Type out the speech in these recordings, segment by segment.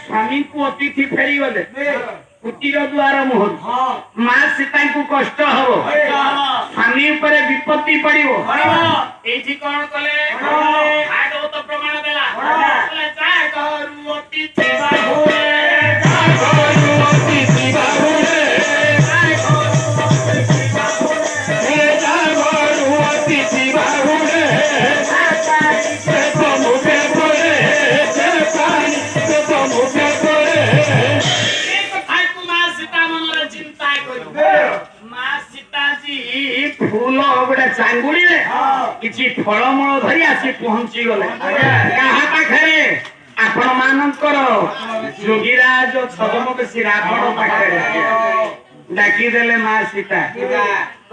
स्वामी को अतिथि फेरी गले कुटीर द्वार मुहर मां सीता को कष्ट हबो स्वामी ऊपर विपत्ति पड़िबो एठी कोन कले भागवत प्रमाण देला बोले जा घरु अतिथि बाहुरे जा घरु अतिथि बाहुरे जा घरु अतिथि बाहुरे फूल गोटे चांगुड़ी किसी फलमूल धरी आसी पहुंची गले क्या पाखे आपण मानकर जोगीराज छदम बेसी रावण पाखे डाकिदेले माँ सीता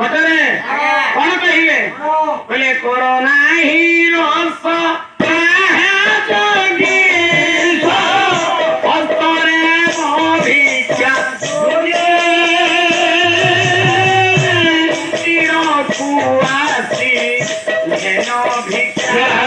कटरे कौन कहिले बोले कोरोना हीरो भिक्षा